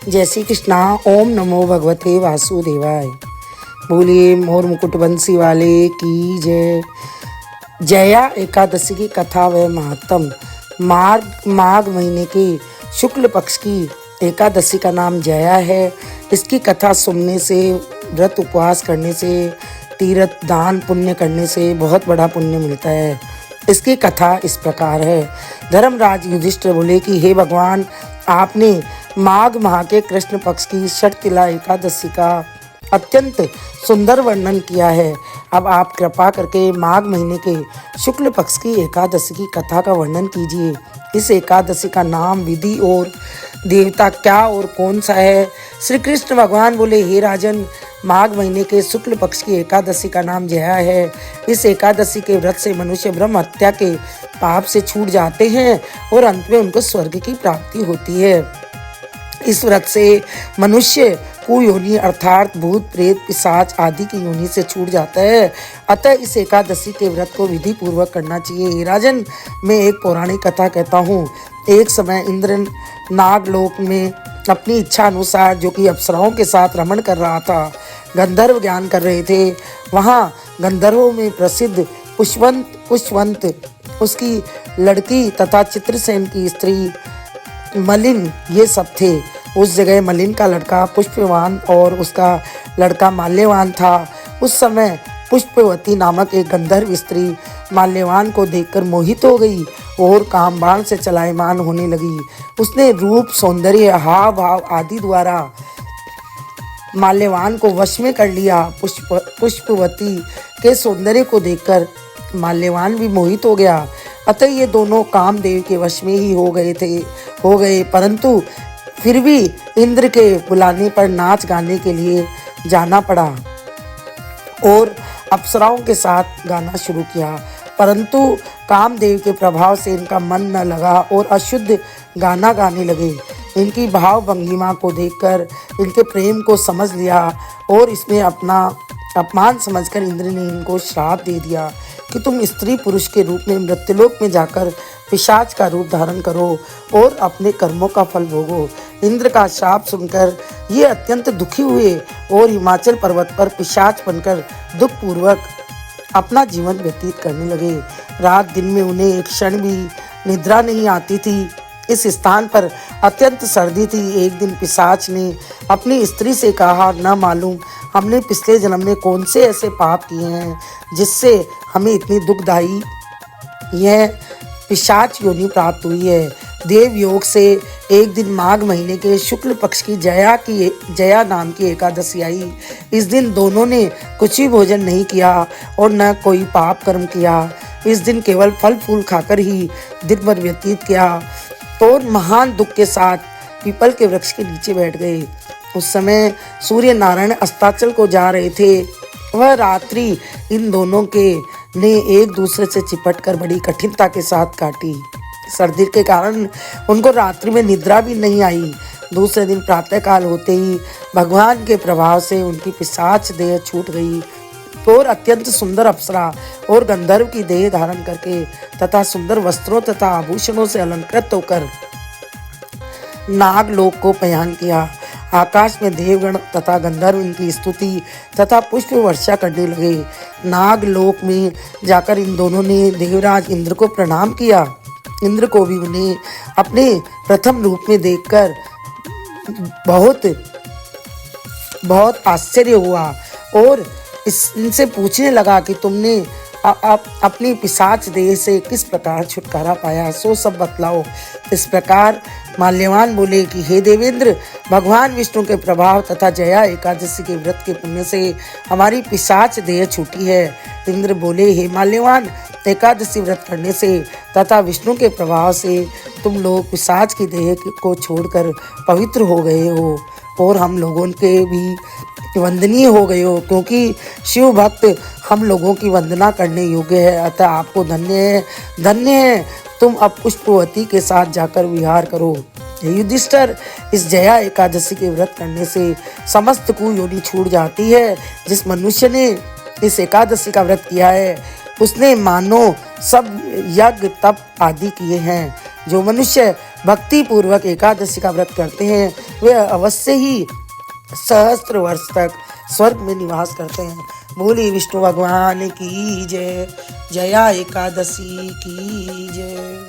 जय श्री कृष्णा। ओम नमो भगवते वासुदेवाय। बोलिए मोर मुकुट बंसी वाले की जय। जया एकादशी की कथा व महत्तम। माघ महीने की शुक्ल पक्ष की एकादशी का नाम जया है। इसकी कथा सुनने से, व्रत उपवास करने से, तीर्थ दान पुण्य करने से बहुत बड़ा पुण्य मिलता है। इसकी कथा इस प्रकार है। धर्मराज युधिष्ठिर बोले कि हे भगवान, आपने माघ माह के कृष्ण पक्ष की षटतिला एकादशी का अत्यंत सुंदर वर्णन किया है। अब आप कृपा करके माघ महीने के शुक्ल पक्ष की एकादशी की कथा का वर्णन कीजिए। इस एकादशी का नाम, विधि और देवता क्या और कौन सा है? श्री कृष्ण भगवान बोले, हे राजन, माघ महीने के शुक्ल पक्ष की एकादशी का नाम जया है। इस एकादशी के व्रत से मनुष्य ब्रह्म हत्या के पाप से छूट जाते हैं और अंत में उनको स्वर्ग की प्राप्ति होती है। इस व्रत से मनुष्य कुयोनि अर्थात भूत प्रेत पिशाच आदि की योनि से छूट जाता है। अतः इस एकादशी के व्रत को विधि पूर्वक करना चाहिए। राजन, मैं एक पौराणिक कथा कहता हूँ। एक समय इंद्र नागलोक में अपनी इच्छा अनुसार, जो कि अप्सराओं के साथ रमण कर रहा था, गंधर्व ज्ञान कर रहे थे। वहाँ गंधर्वों में प्रसिद्ध पुष्पवंत, उसकी लड़की तथा चित्रसेन की स्त्री मलिन, ये सब थे। उस जगह मलिन का लड़का पुष्पवान और उसका लड़का माल्यवान था। उस समय पुष्पवती नामक एक गंधर्व स्त्री माल्यवान को देखकर मोहित हो गई और काम बाण से चलायमान होने लगी। उसने रूप, सौंदर्य, हाव भाव आदि द्वारा माल्यवान को वश में कर लिया। पुष्पवती के सौंदर्य को देखकर माल्यवान भी मोहित हो गया। अतः ये दोनों कामदेव के वश में ही हो गए। परंतु फिर भी इंद्र के बुलाने पर नाच गाने के लिए जाना पड़ा और अप्सराओं के साथ गाना शुरू किया। परंतु कामदेव के प्रभाव से इनका मन न लगा और अशुद्ध गाना गाने लगे। इनकी भाव भंगिमा को देखकर इनके प्रेम को समझ लिया और इसमें अपना अपमान समझकर इंद्र ने इनको श्राप दे दिया कि तुम स्त्री पुरुष के रूप में मृत्युलोक में जाकर पिशाच का रूप धारण करो और अपने कर्मों का फल भोगो। इंद्र का श्राप सुनकर ये अत्यंत दुखी हुए और हिमाचल पर्वत पर पिशाच बनकर दुख पूर्वक अपना जीवन व्यतीत करने लगे। रात दिन में उन्हें एक क्षण भी निद्रा नहीं आती थी। इस स्थान पर अत्यंत सर्दी थी। एक दिन पिशाच ने अपनी स्त्री से कहा, न मालूम हमने पिछले जन्म में कौन से ऐसे पाप किए हैं जिससे हमें इतनी दुखदायी यह पिशाच योनि प्राप्त हुई है। देव योग से एक दिन माघ महीने के शुक्ल पक्ष की जया नाम की एकादशी आई। इस दिन दोनों ने कुछ भी भोजन नहीं किया और न कोई पाप कर्म किया। इस दिन केवल फल फूल खाकर ही दिन भर व्यतीत किया और महान दुख के साथ पीपल के वृक्ष के नीचे बैठ गए। उस समय सूर्य नारायण अस्ताचल को जा रहे थे। वह रात्रि इन दोनों के ने एक दूसरे से चिपटकर बड़ी कठिनता के साथ काटी। सर्दी के कारण उनको रात्रि में निद्रा भी नहीं आई। दूसरे दिन प्रातःकाल होते ही भगवान के प्रभाव से उनकी पिशाच देह छूट गई और अत्यंत सुंदर अप्सरा और गंधर्व की देह धारण करके तथा सुंदर वस्त्रों तथा आभूषणों से अलंकृत होकर नागलोक को पयान किया। आकाश में देवगण तथा गंधर्व इनकी स्तुति तथा पुष्प वर्षा करने लगे। नागलोक में जाकर इन दोनों ने देवराज इंद्र को प्रणाम किया। इंद्र को भी उन्हें अपने प्रथम रूप में देखकर बहुत आश्चर्य हुआ और इनसे पूछने लगा कि तुमने अपनी पिशाच देह से किस प्रकार छुटकारा पाया, सो सब बतलाओ। इस प्रकार माल्यवान बोले कि हे देवेंद्र, भगवान विष्णु के प्रभाव तथा जया एकादशी के व्रत के पुण्य से हमारी पिशाच देह छूटी है। इंद्र बोले, हे माल्यवान, एकादशी व्रत करने से तथा विष्णु के प्रभाव से तुम लोग पिशाच की देह को छोड़कर पवित्र हो गए हो और हम लोगों के भी वंदनीय हो गए हो, क्योंकि शिव भक्त हम लोगों की वंदना करने योग्य है। अतः आपको धन्य है। तुम अब पुष्पवती के साथ जाकर विहार करो। युधिष्ठिर, इस जया एकादशी के व्रत करने से समस्त कुयोनि छूट जाती है। जिस मनुष्य ने इस एकादशी का व्रत किया है उसने मानो सब यज्ञ तप आदि किए हैं। जो मनुष्य भक्ति पूर्वक एकादशी का व्रत करते हैं वे अवश्य ही सहस्त्र वर्ष तक स्वर्ग में निवास करते हैं। बोली विष्णु भगवान की जय। जया एकादशी की जय।